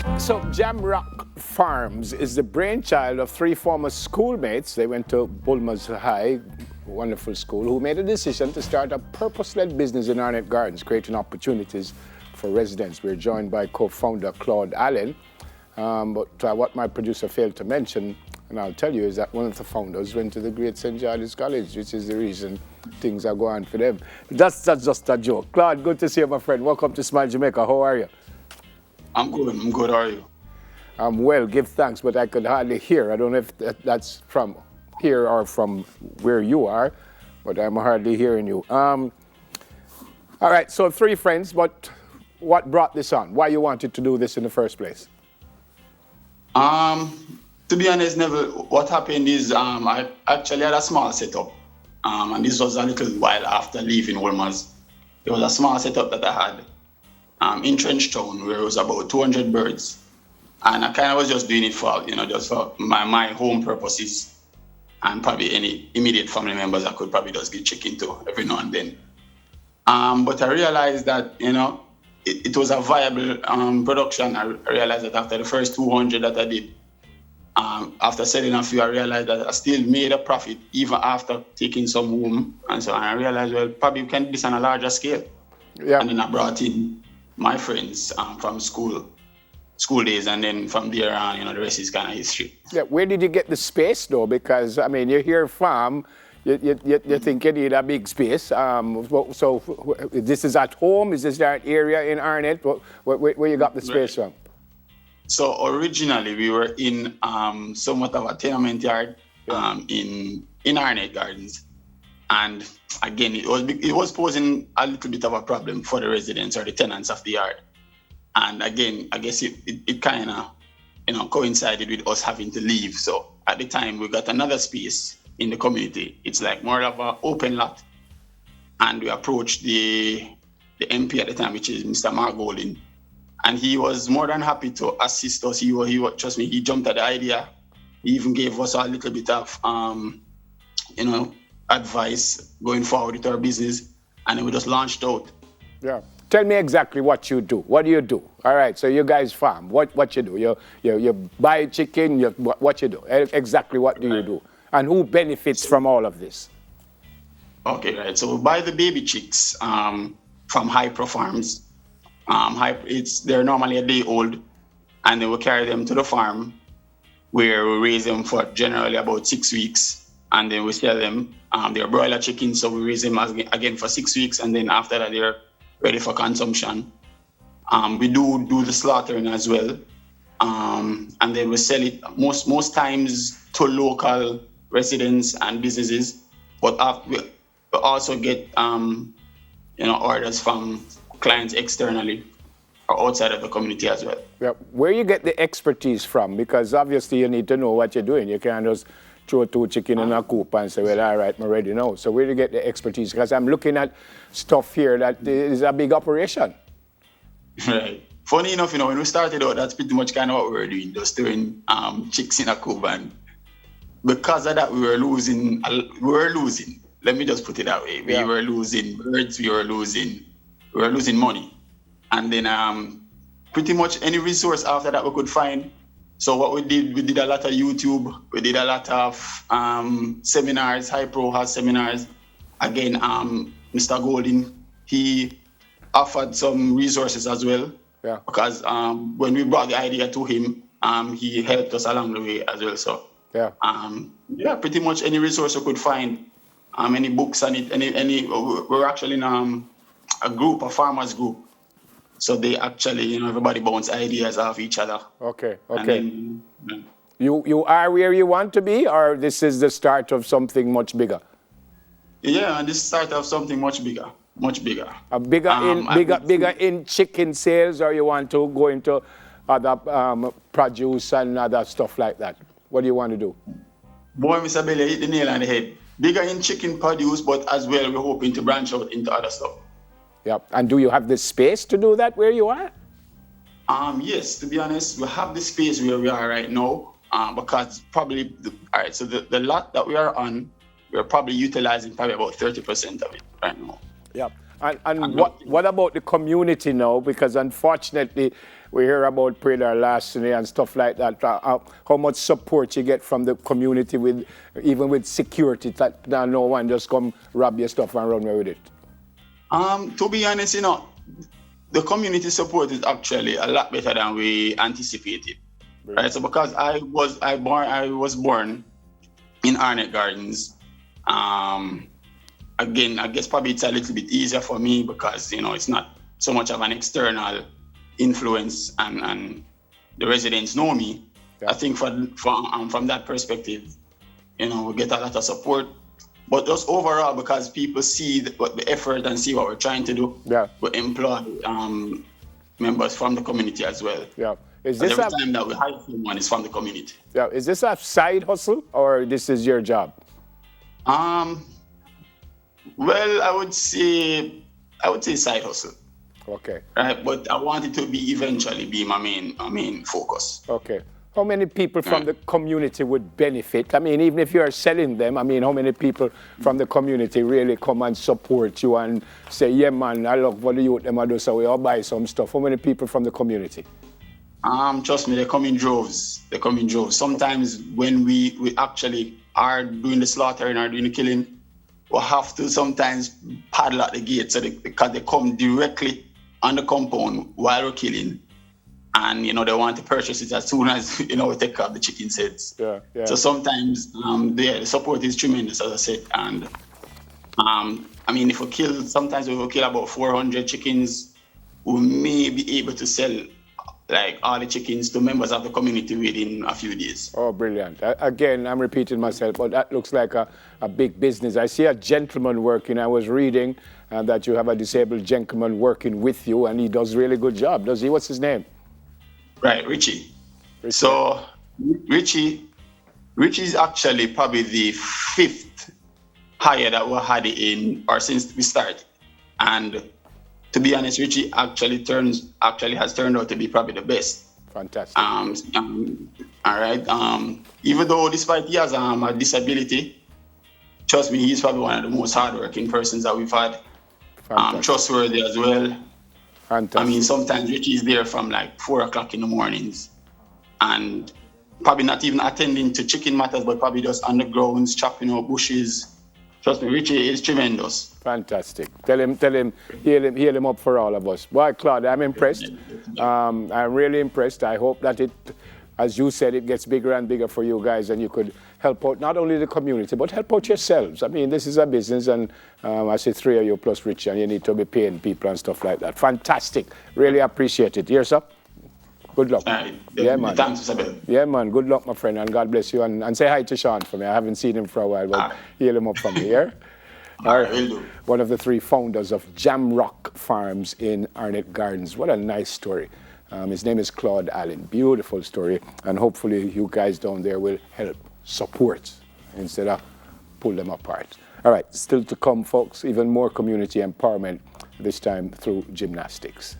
So Jamrock Farms is the brainchild of three former schoolmates. They went to Bulmer's High, wonderful school, who made a decision to start a purpose-led business in Arnett Gardens, creating opportunities for residents. We're joined by co-founder Claude Allen. But what my producer failed to mention, and I'll tell you, is that one of the founders went to the great St. George's College, which is the reason things are going for them. That's just a joke. Claude, good to see you, my friend. Welcome to Smile Jamaica. How are you? I'm good. How are you? I'm well, give thanks, but I could hardly hear. I don't know if that's from here or from where you are, but I'm hardly hearing you. All right, so three friends, but what brought this on? Why you wanted to do this in the first place? To be honest, never. What happened is I actually had a small setup, and this was a little while after leaving Wolmer's. There was a small setup that I had in Trenchtown, where it was about 200 birds, and I kind of was just doing it for, just for my home purposes, and probably any immediate family members I could probably just get chicken to every now and then. But I realized that it was a viable production. I realized that after the first 200 that I did, after selling a few, I realized that I still made a profit even after taking some home. And so I realized, well, probably we can do this on a larger scale. Yeah. And then I brought in my friends from school days, and then from there on, the rest is kind of history. Yeah, where did you get the space though? Because I mean, you're here farm, you think you need a big space. So this is at home? Is this that area in Arnett? Where you got the space from? So originally we were in somewhat of a tenement yard in Arnett Gardens, and again it was posing a little bit of a problem for the residents or the tenants of the yard. And again, I guess it kind of coincided with us having to leave. So at the time we got another space in the community. It's like more of an open lot, and we approached the MP at the time, which is Mr. Mark Golding. And he was more than happy to assist us. He trust me, he jumped at the idea. He even gave us a little bit of, advice going forward with our business. And then we just launched out. Yeah. Tell me exactly what you do. What do you do? All right, so you guys farm. What you do? You buy chicken, what you do? Exactly what do you do? And who benefits from all of this? Okay, right. So we buy the baby chicks from Jamrock Farms. They're normally a day old, and then we carry them to the farm where we raise them for generally about 6 weeks, and then we sell them. They're broiler chickens, so we raise them again for 6 weeks, and then after that they're ready for consumption. We do the slaughtering as well, and then we sell it most times to local residents and businesses, but we also get orders from clients externally or outside of the community as well. Yeah. Where you get the expertise from? Because obviously you need to know what you're doing. You can't just throw two chicken in a coop and say, well, all right, I'm ready now. So where do you get the expertise? Because I'm looking at stuff here that is a big operation. Right. Funny enough, when we started out, that's pretty much kind of what we were doing, just throwing chicks in a coop. And because of that, we were losing. Let me just put it that way. We were losing birds, we were losing money. And then pretty much any resource after that we could find. So what we did a lot of YouTube, we did a lot of seminars. Hypro has seminars. Again, Mr. Golding, he offered some resources as well. Yeah. Because when we brought the idea to him, he helped us along the way as well. So pretty much any resource we could find, any books on it, we're actually in a farmers group. So they actually, everybody bounce ideas off each other. Okay. Then, You are where you want to be, or this is the start of something much bigger? Yeah, and this is the start of something much bigger. Bigger in chicken sales, or you want to go into other produce and other stuff like that? What do you want to do? Boy, Mr. Belly, hit the nail on the head. Bigger in chicken produce, but as well, we're hoping to branch out into other stuff. Yeah, and do you have the space to do that where you are? Yes, to be honest, we have the space where we are right now, because probably, so the lot that we are on, we're probably utilizing probably about 30% of it right now. Yeah, and what about the community now? Because unfortunately, we hear about prayer larceny and stuff like that. How much support you get from the community, with even with security, that no one just come rob your stuff and run away with it? To be honest, the community support is actually a lot better than we anticipated. Right? So because I was born in Arnett Gardens. Again, I guess probably it's a little bit easier for me because it's not so much of an external influence, and the residents know me. Yeah. I think from that perspective, we get a lot of support. But just overall, because people see the effort and see what we're trying to do, yeah, we employ members from the community as well. Yeah. Every time that we hire someone, is from the community. Yeah. Is this a side hustle or this is your job? Well, I would say side hustle. Okay. Right, but I want it to eventually be my main focus. Okay. How many people from the community would benefit? I mean, even if you are selling them, I mean, how many people from the community really come and support you and say, yeah, man, I love what the youth them do, so I'll buy some stuff. How many people from the community? Trust me, they come in droves. They come in droves. Sometimes when we actually are doing the slaughtering or doing the killing, we'll have to sometimes padlock the gate because they come directly on the compound while we're killing. And, they want to purchase it as soon as, we take out the chicken's heads. Yeah, yeah. So sometimes, the support is tremendous, as I said. And, if sometimes we will kill about 400 chickens, we may be able to sell like all the chickens to members of the community within a few days. Oh, brilliant. Again, I'm repeating myself, but that looks like a big business. I see a gentleman working. I was reading that you have a disabled gentleman working with you, and he does a really good job. Does he? What's his name? Right, Richie. So Richie is actually probably the 5th hire that we had since we started. And to be honest, Richie actually has turned out to be probably the best. Fantastic. All right. Even though despite he has a disability, trust me, he's probably one of the most hardworking persons that we've had. Trustworthy as well. Fantastic. Sometimes Richie is there from like 4 o'clock in the mornings and probably not even attending to chicken matters, but probably just on the grounds, chopping out bushes. Trust me, Richie is tremendous. Fantastic. Tell him, heal him up for all of us. Boy, Claude, I'm impressed. I'm really impressed. I hope that it, as you said, it gets bigger and bigger for you guys, and you could help out not only the community, but help out yourselves. I mean, this is a business, and I see 3 of you plus Richie, and you need to be paying people and stuff like that. Fantastic. Really appreciate it. Here, sir. Good luck. Yeah, man. Thanks, Isabel. Yeah, man. Good luck, my friend, and God bless you. And say hi to Sean for me. I haven't seen him for a while, but heal him up for me, yeah? All right, will do. One of the 3 founders of Jamrock Farms in Arnett Gardens. What a nice story. His name is Claude Allen. Beautiful story. And hopefully you guys down there will help support instead of pull them apart. All right, still to come, folks, even more community empowerment, this time through gymnastics.